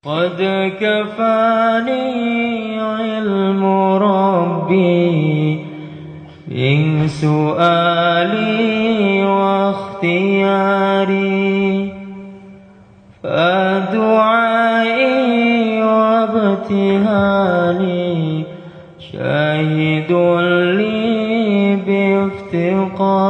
قد كفاني علم ربي من سؤالي واختياري فدعائي وابتهالي شاهد لي بافتقاري.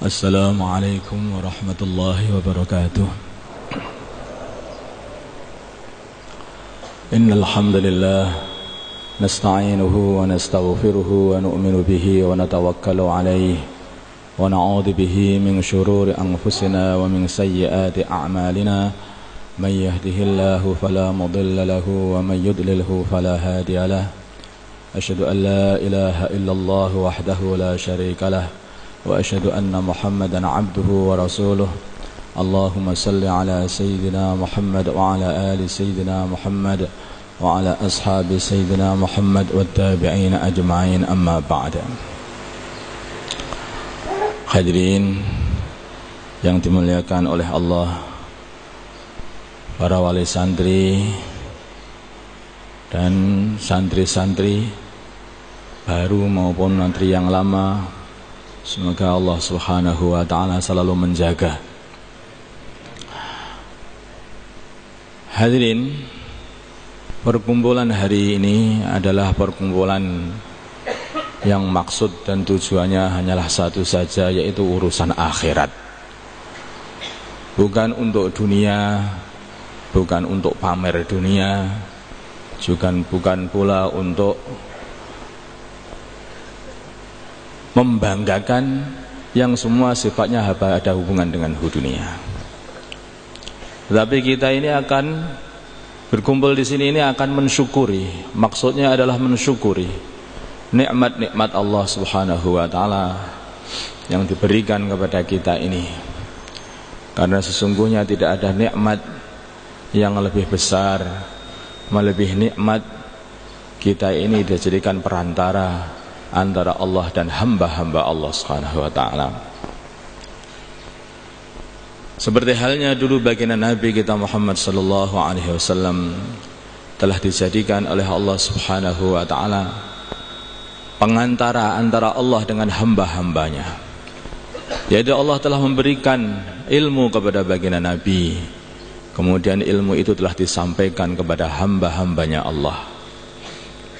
Assalamualaikum warahmatullahi wabarakatuh. Innal hamdalillah nasta'inuhu wa nastaghfiruhu wa nu'minu bihi wa natawakkalu alayhi wa na'udzu bihi min shururi anfusina wa min sayyiati a'malina may yahdihillahu fala mudilla lahu wa may yudlilhu fala hadiya lahu. Asyhadu an la ilaha illallah wahdahu la syarika lahu wa asyhadu anna Muhammadan abduhu wa rasuluh. Allahumma salli ala sayyidina Muhammad wa ala ali sayyidina Muhammad wa ala ashabi sayyidina Muhammad wa tabi'in ajma'in, amma ba'da. Hadirin yang dimuliakan oleh Allah, para wali santri dan santri-santri baru maupun santri yang lama, semoga Allah Subhanahu wa ta'ala selalu menjaga. Hadirin, perkumpulan hari ini adalah perkumpulan yang maksud dan tujuannya hanyalah satu saja, yaitu urusan akhirat. Bukan untuk dunia, bukan untuk pamer dunia, juga bukan pula untuk membanggakan yang semua sifatnya ada hubungan dengan dunia. Tetapi kita ini akan berkumpul di sini ini akan mensyukuri. Maksudnya adalah mensyukuri nikmat-nikmat Allah Subhanahu wa ta'ala yang diberikan kepada kita ini. Karena sesungguhnya tidak ada nikmat yang lebih besar, melebihi nikmat kita ini dijadikan perantara antara Allah dan hamba-hamba Allah Subhanahu wa ta'ala. Seperti halnya dulu baginda Nabi kita Muhammad sallallahu alaihi wasallam telah dijadikan oleh Allah Subhanahu wa ta'ala pengantara antara Allah dengan hamba-hambanya. Yaitu Allah telah memberikan ilmu kepada baginda Nabi, kemudian ilmu itu telah disampaikan kepada hamba-hambanya Allah.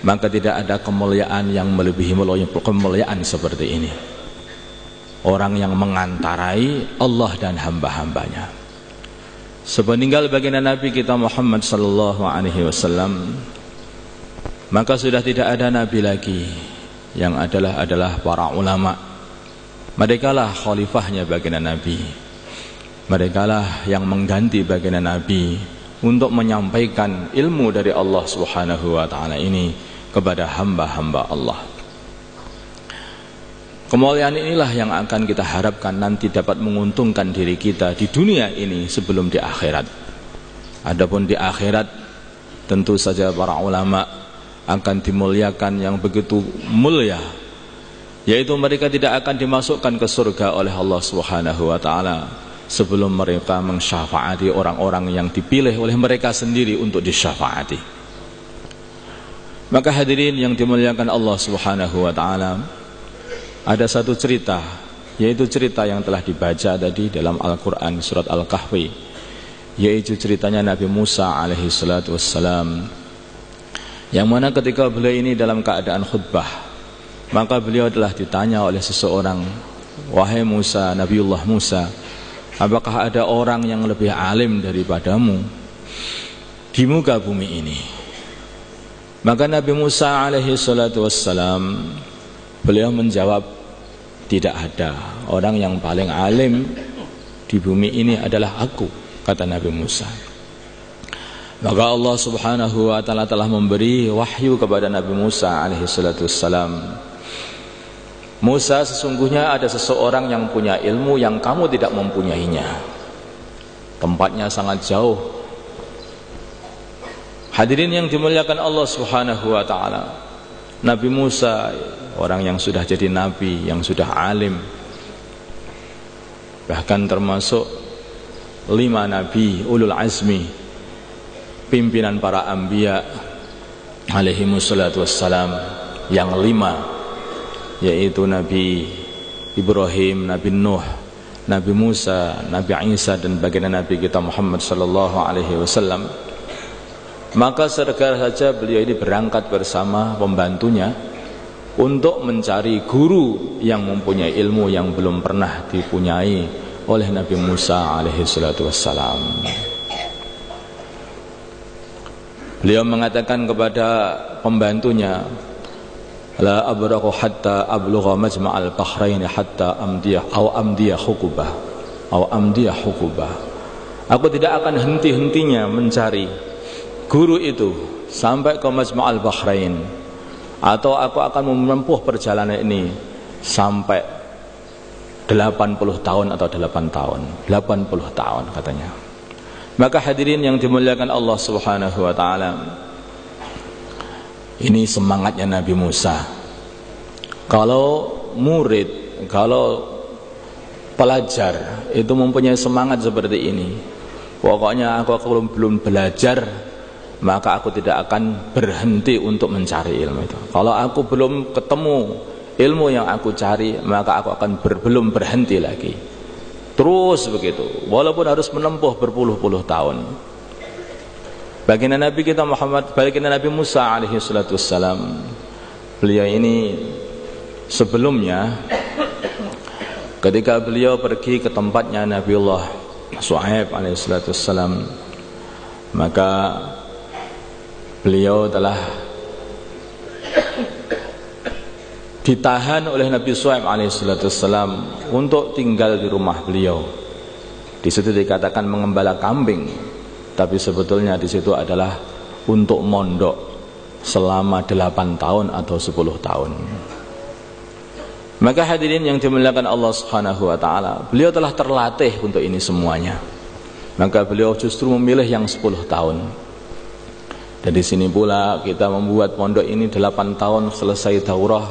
Maka tidak ada kemuliaan yang melebihi kemuliaan seperti ini. Orang yang mengantarai Allah dan hamba-hambanya. Sepeninggal baginda Nabi kita Muhammad sallallahu alaihi wasallam, maka sudah tidak ada nabi lagi. Yang adalah para ulama. Merekalah khalifahnya baginda Nabi. Merekalah yang mengganti baginda Nabi untuk menyampaikan ilmu dari Allah Subhanahu wa ta'ala ini kepada hamba-hamba Allah. Kemuliaan inilah yang akan kita harapkan nanti dapat menguntungkan diri kita di dunia ini sebelum di akhirat. Adapun di akhirat tentu saja para ulama akan dimuliakan yang begitu mulia, yaitu mereka tidak akan dimasukkan ke surga oleh Allah Subhanahu wa ta'ala sebelum mereka mensyafaati orang-orang yang dipilih oleh mereka sendiri untuk disyafaati. Maka hadirin yang dimuliakan Allah Subhanahu wa ta'ala, ada satu cerita, yaitu cerita yang telah dibaca tadi dalam Al-Quran surat Al-Kahfi, yaitu ceritanya Nabi Musa alaihi salatu wassalam, yang mana ketika beliau ini dalam keadaan khutbah, maka beliau telah ditanya oleh seseorang, "Wahai Musa, Nabiullah Musa, apakah ada orang yang lebih alim daripadamu di muka bumi ini?" Maka Nabi Musa alaihi salatu wassalam, beliau menjawab, "Tidak ada, orang yang paling alim di bumi ini adalah aku," kata Nabi Musa. Maka Allah Subhanahu wa ta'ala telah memberi wahyu kepada Nabi Musa alaihi salatu wassalam, "Musa, sesungguhnya ada seseorang yang punya ilmu yang kamu tidak mempunyainya. Tempatnya sangat jauh." Hadirin yang dimuliakan Allah Subhanahu wa ta'ala, Nabi Musa, orang yang sudah jadi nabi, yang sudah alim, bahkan termasuk 5 nabi ulul azmi, pimpinan para anbiya alaihi wassalatu wassalam, yang 5 yaitu Nabi Ibrahim, Nabi Nuh, Nabi Musa, Nabi Isa, dan baginda Nabi kita Muhammad sallallahu alaihi wasallam. Maka segera saja beliau ini berangkat bersama pembantunya untuk mencari guru yang mempunyai ilmu yang belum pernah dipunyai oleh Nabi Musa alaihi salatu wassalam. Beliau mengatakan kepada pembantunya, la abrahu hatta ablugha majma'al bahrain hatta amdiya hukubah. Aku tidak akan henti-hentinya mencari guru itu sampai ke majma'al bahrain, atau aku akan menempuh perjalanan ini sampai 80 tahun atau 8 tahun. 80 tahun katanya. Maka hadirin yang dimuliakan Allah Subhanahu wa taala, ini semangatnya Nabi Musa. Kalau murid, kalau pelajar itu mempunyai semangat seperti ini, pokoknya aku belum belajar, maka aku tidak akan berhenti untuk mencari ilmu itu. Kalau aku belum ketemu ilmu yang aku cari, maka aku akan belum berhenti lagi. Terus begitu, walaupun harus menempuh berpuluh-puluh tahun. Baginda Nabi kita Muhammad, baginda Nabi Musa alaihi salatu wassalam, beliau ini sebelumnya ketika beliau pergi ke tempatnya Nabiullah Shu'aib alaihi salatu wassalam, maka beliau telah ditahan oleh Nabi Shu'aib alaihi salatu wassalam untuk tinggal di rumah beliau. Di situ dikatakan mengembala kambing, tapi sebetulnya di situ adalah untuk mondok selama 8 tahun atau 10 tahun. Maka hadirin yang dimuliakan Allah Subhanahu wa taala, beliau telah terlatih untuk ini semuanya. Maka beliau justru memilih yang 10 tahun. Dan di sini pula kita membuat pondok ini 8 tahun selesai daurah,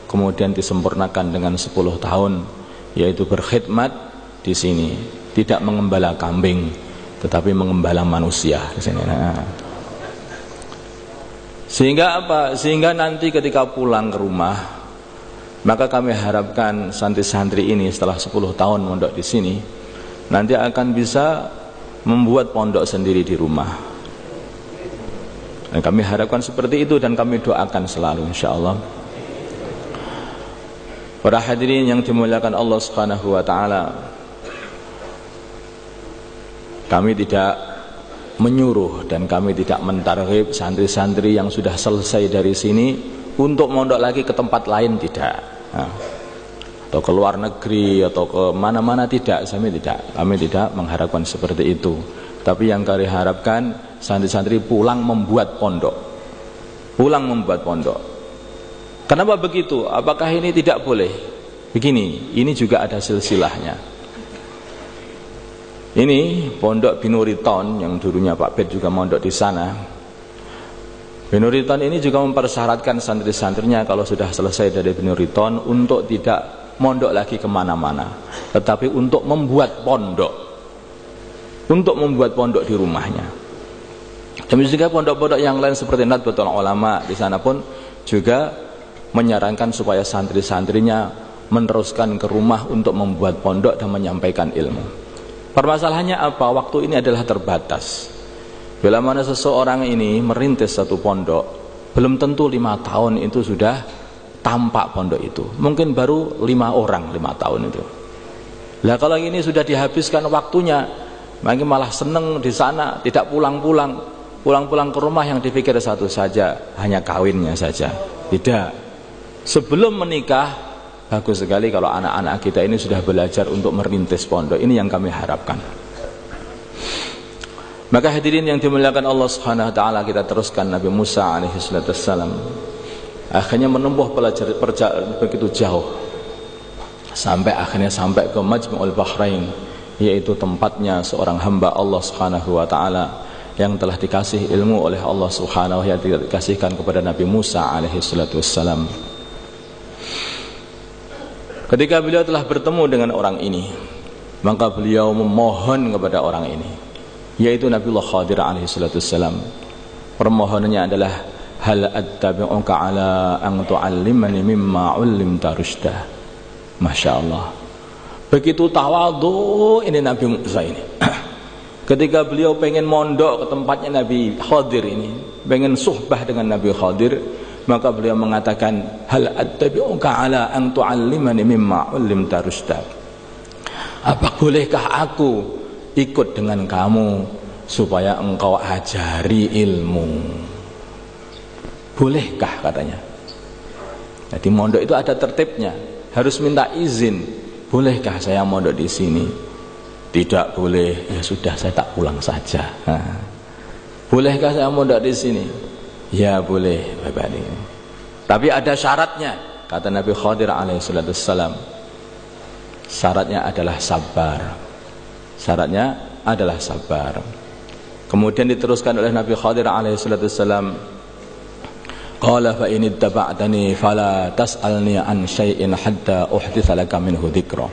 kemudian disempurnakan dengan 10 tahun, yaitu berkhidmat di sini, tidak mengembala kambing, tetapi mengembala manusia di sini. Nah. Sehingga apa? Sehingga nanti ketika pulang ke rumah, maka kami harapkan santri-santri ini setelah 10 tahun mondok di sini, nanti akan bisa membuat pondok sendiri di rumah. Dan kami harapkan seperti itu dan kami doakan selalu insyaallah. Para hadirin yang dimuliakan Allah Subhanahu wa taala, kami tidak menyuruh dan kami tidak mentarghib santri-santri yang sudah selesai dari sini untuk mondok lagi ke tempat lain, tidak. Atau ke luar negeri atau ke mana-mana, tidak. Kami tidak mengharapkan seperti itu. Tapi yang kami harapkan santri-santri pulang membuat pondok. Kenapa begitu? Apakah ini tidak boleh? Begini, ini juga ada silsilahnya. Ini pondok Binuriton yang dulunya Pak Bet juga mondok di sana. Binuriton ini juga mempersyaratkan santri-santrinya kalau sudah selesai dari Binuriton untuk tidak mondok lagi kemana-mana, tetapi untuk membuat pondok di rumahnya. Demikian juga pondok-pondok yang lain seperti Nahdlatul Ulama di sana pun juga menyarankan supaya santri-santrinya meneruskan ke rumah untuk membuat pondok dan menyampaikan ilmu. Permasalahannya apa? Waktu ini adalah terbatas. Bila mana seseorang ini merintis satu pondok, belum tentu 5 tahun itu sudah tampak pondok itu. Mungkin baru 5 orang 5 tahun itu. Lah kalau ini sudah dihabiskan waktunya, mungkin malah seneng di sana, tidak pulang-pulang ke rumah yang dipikir satu saja, hanya kawinnya saja. Tidak. Sebelum menikah, bagus sekali kalau anak-anak kita ini sudah belajar untuk merintis pondok. Ini yang kami harapkan. Maka hadirin yang dimuliakan Allah Subhanahu wa taala, kita teruskan Nabi Musa alaihi salatu wassalam. Akhirnya menempuh perjalanan begitu jauh sampai ke Majma'ul Bahrain, yaitu tempatnya seorang hamba Allah Subhanahu wa taala yang telah dikasih ilmu oleh Allah Subhanahu wa ta'ala, yang dikasihkan kepada Nabi Musa alaihi salatu wassalam. Ketika beliau telah bertemu dengan orang ini, maka beliau memohon kepada orang ini, yaitu Nabiullah Khadir alaihi salatu wassalam. Permohonannya adalah, hal attabi'uka ala an tu'allimani mimma 'ullimta rusyda. Masya Allah, begitu tawadhu ini Nabi Musa ini. Ketika beliau pengen mondok ke tempatnya Nabi Khadir ini, pengen suhbah dengan Nabi Khadir, maka beliau mengatakan, hal attabi'uka ala an tu'allimani mimma 'ullimta rusyda. Apa bolehkah aku ikut dengan kamu supaya engkau ajari ilmu? Bolehkah, katanya. Jadi mondok itu ada tertibnya, harus minta izin. Bolehkah saya mondok di sini? Tidak boleh. Ya sudah, saya tak pulang saja. Bolehkah saya mondok di sini? Ya boleh, Bapak ini. Tapi ada syaratnya, kata Nabi Khadir alaihi salatu wassalam. Syaratnya adalah sabar. Syaratnya adalah sabar. Kemudian diteruskan oleh Nabi Khadir alaihi salatu wassalam, qala fa in ittaba'tani fala tas'alni an syai'in hatta uhditsa laka minhu dzikra.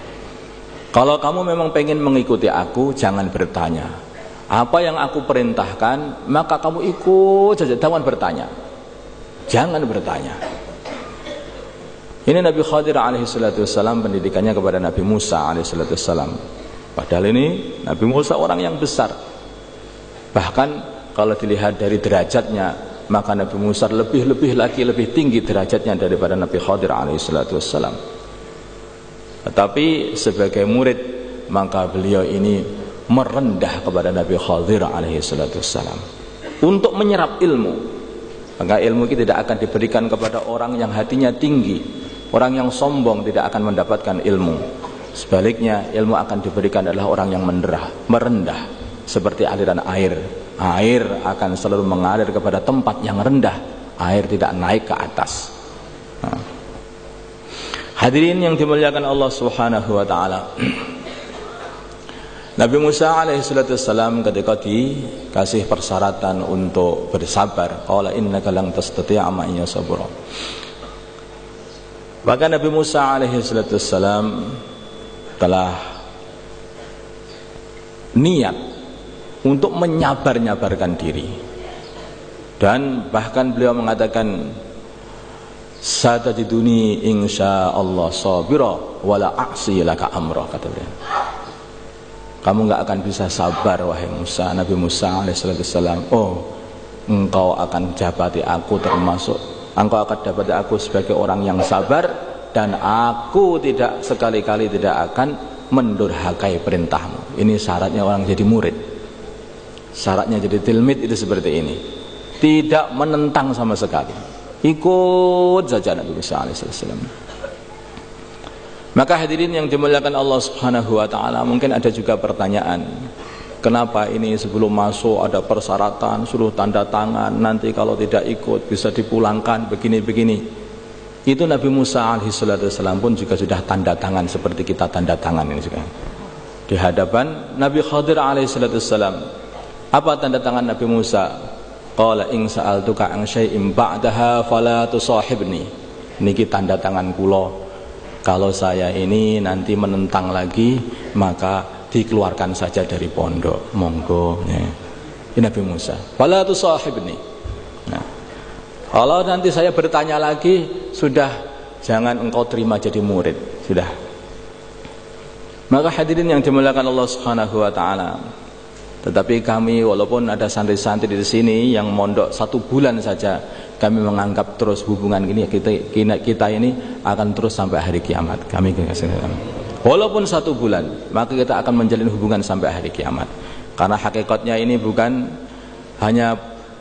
Kalau kamu memang pengen mengikuti aku, jangan bertanya. Apa yang aku perintahkan, maka kamu ikut saja, jangan bertanya. Jangan bertanya. Ini Nabi Khadir alaihi salatu wassalam, pendidikannya kepada Nabi Musa alaihi salatu wassalam. Padahal ini Nabi Musa orang yang besar. Bahkan kalau dilihat dari derajatnya, maka Nabi Musa lebih tinggi derajatnya daripada Nabi Khadir alaihi salatu wassalam. Tetapi sebagai murid, maka beliau ini merendah kepada Nabi Khadir alaihi salatu wassalam untuk menyerap ilmu. Maka ilmu itu tidak akan diberikan kepada orang yang hatinya tinggi, orang yang sombong tidak akan mendapatkan ilmu. Sebaliknya, ilmu akan diberikan adalah orang yang merendah, seperti aliran air. Air akan selalu mengalir kepada tempat yang rendah, air tidak naik ke atas. Hadirin yang dimuliakan Allah Subhanahu wa ta'ala, Nabi Musa alaihi salatu wassalam ketika dikasih persyaratan untuk bersabar, qala innaka lan tastati'a ma'iya sabra. Maka Nabi Musa alaihi salatu wassalam telah niat untuk menyabar-nyabarkan diri, dan bahkan beliau mengatakan, satajiduni insyaallah sabira wala a'si laka amra, kata beliau. Kamu enggak akan bisa sabar wahai Musa, Nabi Musa alaihi wasallam. Oh, engkau akan dapati aku engkau akan dapati aku sebagai orang yang sabar, dan aku tidak sekali-kali tidak akan mendurhakai perintahmu. Ini syaratnya orang jadi murid. Syaratnya jadi tilmid itu seperti ini, tidak menentang sama sekali, ikut saja Nabi Musa alaihissalam. Maka hadirin yang dimuliakan Allah Subhanahu wa ta'ala, mungkin ada juga pertanyaan, kenapa ini sebelum masuk ada persyaratan, suruh tanda tangan, nanti kalau tidak ikut bisa dipulangkan, begini-begini. Itu Nabi Musa alaihissalam pun juga sudah tanda tangan seperti kita tanda tangan ini juga di hadapan Nabi Khadir alaihissalam. Apa tanda tangan Nabi Musa? Qala in sa'altuka an syai'in ba'daha fala tusahibni. Niki tanda tangan kula. Kalau saya ini nanti menentang lagi, maka dikeluarkan saja dari pondok. Monggo. Ini Nabi Musa. Fala tusahibni. Nah, kalau nanti saya bertanya lagi, sudah, jangan engkau terima jadi murid. Sudah. Maka hadirin yang dimuliakan Allah Subhanahu wa ta'ala, tetapi kami walaupun ada santri-santri di sini yang mondok 1 bulan saja, kami menganggap terus hubungan ini kita ini akan terus sampai hari kiamat. Kami walaupun 1 bulan, maka kita akan menjalin hubungan sampai hari kiamat. Karena hakikatnya ini bukan hanya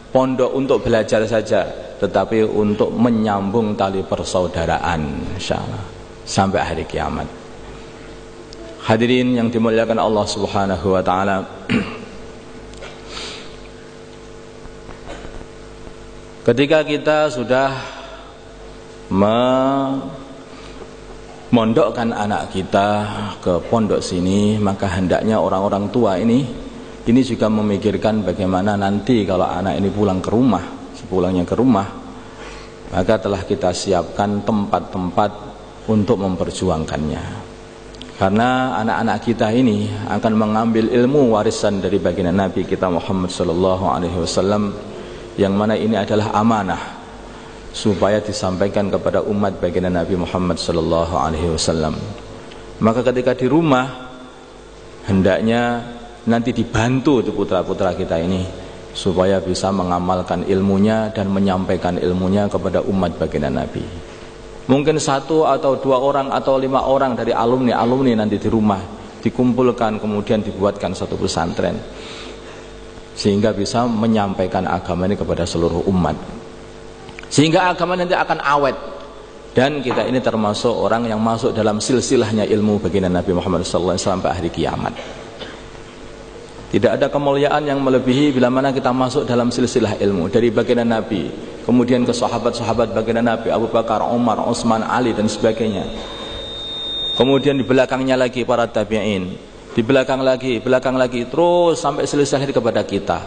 pondok untuk belajar saja, tetapi untuk menyambung tali persaudaraan, insyaallah sampai hari kiamat. Hadirin yang dimuliakan Allah Subhanahu wa ta'ala, ketika kita sudah memondokkan anak kita ke pondok sini, maka hendaknya orang-orang tua ini ini juga memikirkan bagaimana nanti kalau anak ini pulang ke rumah, sepulangnya ke rumah, maka telah kita siapkan tempat-tempat untuk memperjuangkannya. Karena anak-anak kita ini akan mengambil ilmu warisan dari baginda Nabi kita Muhammad sallallahu alaihi wasallam, yang mana ini adalah amanah supaya disampaikan kepada umat baginda Nabi Muhammad sallallahu alaihi wasallam. Maka ketika di rumah hendaknya nanti dibantu putra-putra kita ini supaya bisa mengamalkan ilmunya dan menyampaikan ilmunya kepada umat baginda Nabi. Mungkin 1 atau 2 orang atau 5 orang dari alumni nanti di rumah dikumpulkan, kemudian dibuatkan satu pesantren sehingga bisa menyampaikan agama ini kepada seluruh umat, sehingga agama nanti akan awet. Dan kita ini termasuk orang yang masuk dalam silsilahnya ilmu baginda Nabi Muhammad SAW sampai hari kiamat. Tidak ada kemuliaan yang melebihi bila mana kita masuk dalam silsilah ilmu dari baginda Nabi, kemudian ke sahabat-sahabat baginda Nabi, Abu Bakar, Umar, Utsman, Ali dan sebagainya. Kemudian di belakangnya lagi para tabi'in, di belakang lagi terus sampai silsilah kepada kita.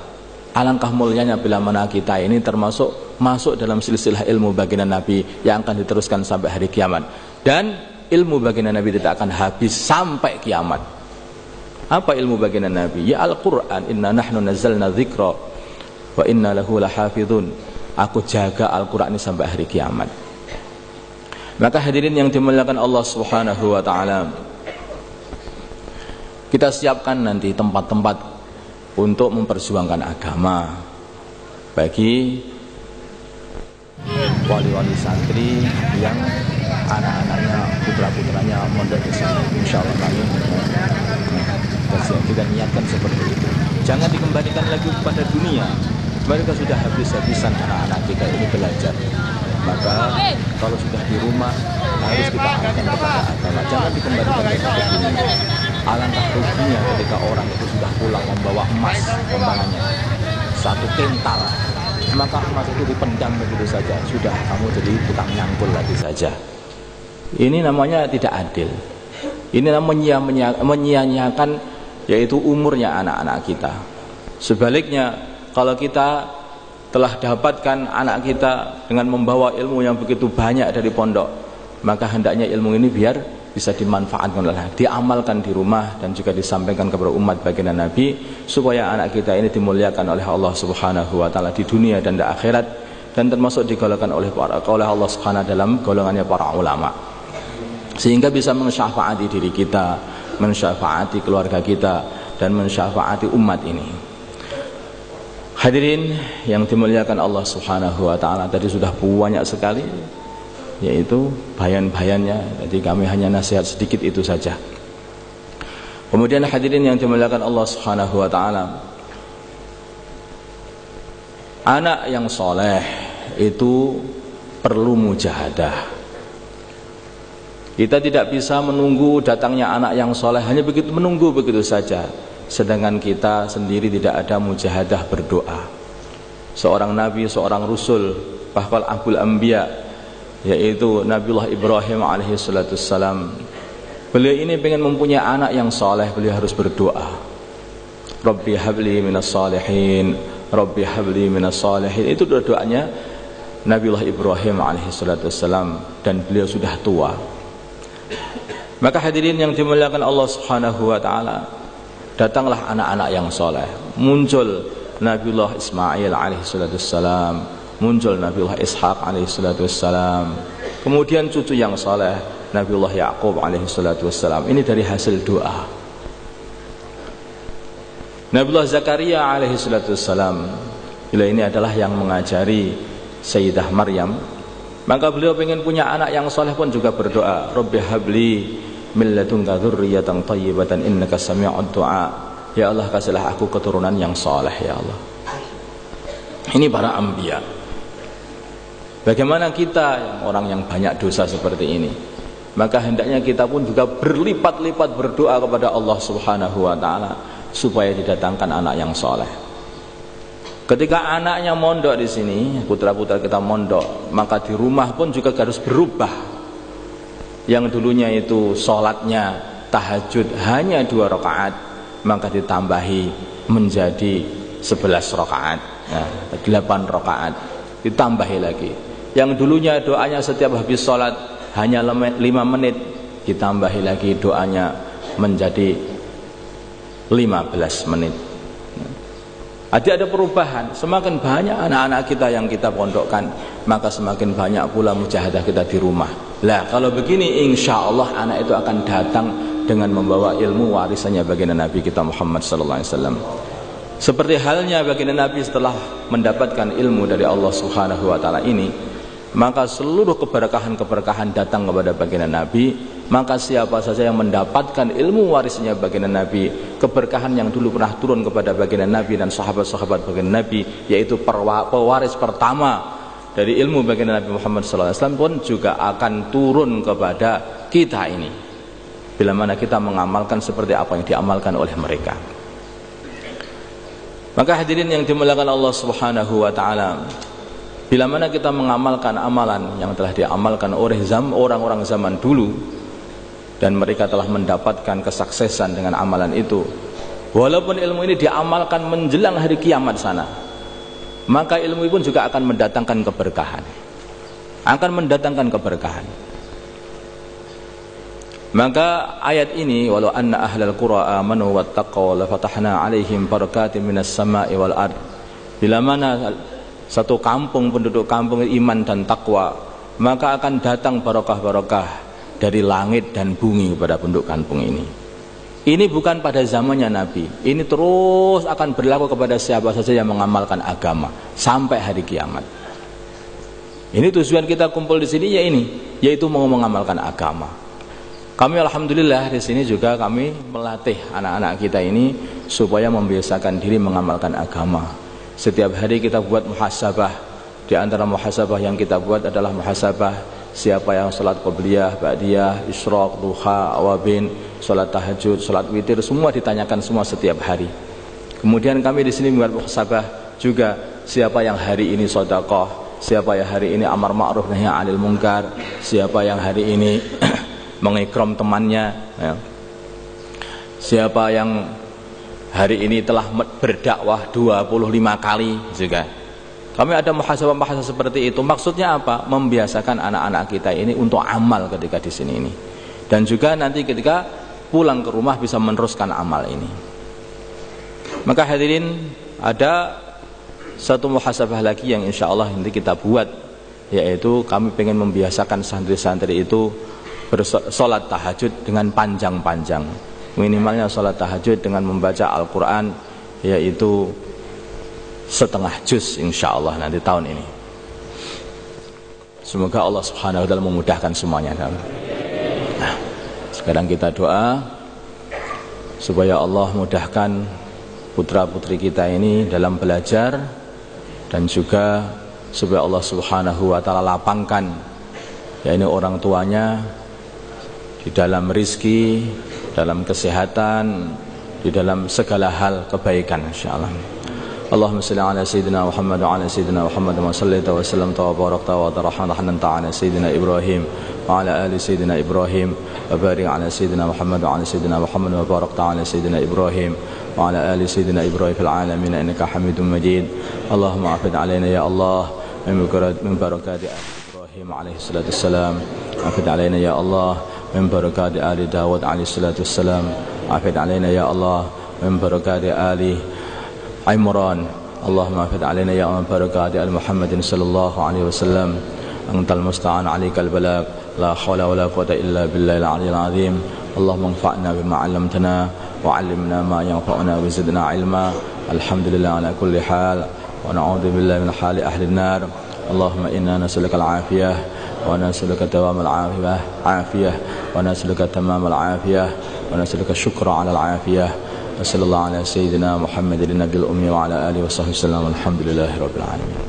Alangkah mulianya bila mana kita ini termasuk masuk dalam silsilah ilmu baginda Nabi yang akan diteruskan sampai hari kiamat. Dan ilmu baginda Nabi tidak akan habis sampai kiamat. Apa ilmu baginda Nabi? Ya Al-Quran. Inna nahnu nazzalna dzikra wa inna lahu lahafidhun. Aku jaga Al-Quran ini sampai hari kiamat. Maka hadirin yang dimuliakan Allah Subhanahu wa ta'ala, kita siapkan nanti tempat-tempat untuk memperjuangkan agama bagi wali-wali santri yang anak-anaknya, putra-putranya mondok di sini. Insyaallah kami kita niatkan seperti itu. Jangan dikembalikan lagi kepada dunia. Mereka sudah habis-habisan anak-anak kita ini belajar. Maka kalau sudah di rumah harus kita arahkan kepada agama. Jangan dikembalikan kepada dunia. Alangkah ruginya ketika orang itu sudah pulang membawa emas kembangannya 1 kental, maka emas itu dipendam begitu saja. Sudah kamu jadi tukang nyangkul lagi saja. Ini namanya tidak adil. Ini namanya menyia-nyiakan yaitu umurnya anak-anak kita. Sebaliknya, kalau kita telah dapatkan anak kita dengan membawa ilmu yang begitu banyak dari pondok, maka hendaknya ilmu ini biar bisa dimanfaatkan, diamalkan di rumah dan juga disampaikan kepada umat baginda Nabi supaya anak kita ini dimuliakan oleh Allah Subhanahu wa taala di dunia dan di akhirat, dan termasuk digolongkan oleh Allah Subhanahu dalam golongannya para ulama, sehingga bisa mensyafaati diri kita, mensyafaati keluarga kita, dan mensyafaati umat ini. Hadirin yang dimuliakan Allah Subhanahu wa taala, tadi sudah banyak sekali yaitu bayan-bayannya, jadi kami hanya nasihat sedikit itu saja. Kemudian hadirin yang dimuliakan Allah Subhanahu wa taala, anak yang soleh itu perlu mujahadah. Kita tidak bisa menunggu datangnya anak yang soleh hanya begitu, menunggu begitu saja, sedangkan kita sendiri tidak ada mujahadah berdoa. Seorang nabi, seorang rasul, bahkan abul anbiya, yaitu Nabiullah Ibrahim alaihi salatu wassalam, beliau ini pengen mempunyai anak yang soleh, beliau harus berdoa, Rabbi habli minas salihin, Rabbi habli minas salihin. Itu doanya Nabiullah Ibrahim alaihi salatu wassalam, dan beliau sudah tua. Maka hadirin yang dimuliakan Allah Subhanahu wa taala, datanglah anak-anak yang soleh. Muncul Nabiullah Ismail alaihi salatu wassalam, muncul Nabiullah Ishaq alaihi salatu wassalam, kemudian cucu yang soleh Nabiullah Yaqub alaihi salatu wassalam. Ini dari hasil doa. Nabiullah Zakaria alaihi salatu wassalam, bila ini adalah yang mengajari Sayyidah Maryam, maka beliau ingin punya anak yang soleh pun juga berdoa, Rabbi habli min ladunka dzurriyyatan thayyibatan innaka sami'ud du'a. Ya Allah, kasihlah aku keturunan yang soleh ya Allah. Ini para anbiya. Bagaimana kita yang orang yang banyak dosa seperti ini? Maka hendaknya kita pun juga berlipat-lipat berdoa kepada Allah Subhanahu wa taala supaya didatangkan anak yang soleh. Ketika anaknya mondok di sini, putra-putra kita mondok, maka di rumah pun juga harus berubah. Yang dulunya itu sholatnya tahajud hanya 2 rakaat, maka ditambahi menjadi 11 rakaat. Nah, 8 rakaat ditambahi lagi. Yang dulunya doanya setiap habis sholat hanya 5 menit, ditambahi lagi doanya menjadi 15 menit. Ada perubahan. Semakin banyak anak-anak kita yang kita pondokkan, maka semakin banyak pula mujahadah kita di rumah. Lah kalau begini, insya Allah anak itu akan datang dengan membawa ilmu warisannya baginda Nabi kita Muhammad sallallahu alaihi wasallam. Seperti halnya baginda Nabi setelah mendapatkan ilmu dari Allah Subhanahu wa taala ini, maka seluruh keberkahan-keberkahan datang kepada baginda Nabi. Maka siapa saja yang mendapatkan ilmu warisnya baginda Nabi, keberkahan yang dulu pernah turun kepada baginda Nabi dan sahabat-sahabat baginda Nabi, yaitu pewaris pertama dari ilmu baginda Nabi Muhammad SAW pun juga akan turun kepada kita ini, bila mana kita mengamalkan seperti apa yang diamalkan oleh mereka. Maka hadirin yang dimuliakan Allah Subhanahu wa taala, bila mana kita mengamalkan amalan yang telah diamalkan oleh orang-orang zaman dulu, dan mereka telah mendapatkan kesuksesan dengan amalan itu, walaupun ilmu ini diamalkan menjelang hari kiamat sana, maka ilmu pun juga akan mendatangkan keberkahan, Maka ayat ini, walau anna ahlal qura amanu wattaqaw la fatahna alaihim barakatim minas sama'i wal ard. Bila mana satu kampung, penduduk kampung iman dan takwa, maka akan datang barokah-barokah dari langit dan bumi kepada penduduk kampung ini. Ini bukan pada zamannya Nabi, ini terus akan berlaku kepada siapa saja yang mengamalkan agama sampai hari kiamat. Ini tujuan kita kumpul di sini ya ini, yaitu mau mengamalkan agama. Kami alhamdulillah di sini juga kami melatih anak-anak kita ini supaya membiasakan diri mengamalkan agama. Setiap hari kita buat muhasabah. Di antara muhasabah yang kita buat adalah muhasabah siapa yang salat qabliyah, ba'diyah, isyraq, duha, awabin, salat tahajud, salat witir, semua ditanyakan semua setiap hari. Kemudian kami di sini membuat muhasabah juga siapa yang hari ini sedekah, siapa yang hari ini amar ma'ruf nahi 'anil munkar, siapa yang hari ini mengikram temannya, ya. Siapa yang hari ini telah berdakwah 25 kali juga. Kami ada muhasabah-muhasabah seperti itu. Maksudnya apa? Membiasakan anak-anak kita ini untuk amal ketika di sini ini. Dan juga nanti ketika pulang ke rumah bisa meneruskan amal ini. Maka hadirin, ada satu muhasabah lagi yang insya Allah nanti kita buat, yaitu kami pengen membiasakan santri-santri itu bersolat tahajud dengan panjang-panjang. Minimalnya solat tahajud dengan membaca Al-Quran yaitu setengah juz insya Allah nanti tahun ini. Semoga Allah Subhanahu wa ta'ala memudahkan semuanya. Nah, sekarang kita doa supaya Allah mudahkan putra-putri kita ini dalam belajar, dan juga supaya Allah Subhanahu wa ta'ala lapangkan ya ini orang tuanya di dalam rizki, dalam kesehatan, di dalam segala hal kebaikan insyaallah. Allahumma salli ala sayyidina Muhammad wa ala sayyidina Muhammad wa sallaita wa sallamta wa barakta wa tarhamta ala sayyidina Ibrahim wa ala ali sayyidina Ibrahim wa barik ala sayyidina Muhammad wa ala sayyidina Muhammad wa barakta ala sayyidina Ibrahim wa ala ali sayyidina Ibrahim fil alamin innaka Hamidum Majid. Allahumma afid alaina ya Allah min barakati Ibrahim alaihi salatu wassalam. Afid alaina ya Allah من بركات آل داود عليه الصلاة والسلام. عافد علينا يا الله من بركات آل عمران. اللهم عافد علينا يا من بركات آل محمد صلى الله عليه وسلم. أنت المستعان عليك البلاغ لا حول ولا قوة إلا بالله العلي العظيم. اللهم انفعنا بما علمتنا وعلمنا ما ينفعنا وزدنا علما. الحمد لله على كل حال ونعوذ بالله من حال أهل النار. اللهم إنا نسألك العافية ونسألك دوام العافية ونسألك تمام العافية ونسألك الشكر على العافية. وصلى الله على سيدنا محمد النبي الأمي وعلى آله وصحبه وسلم. الحمد لله رب العالمين.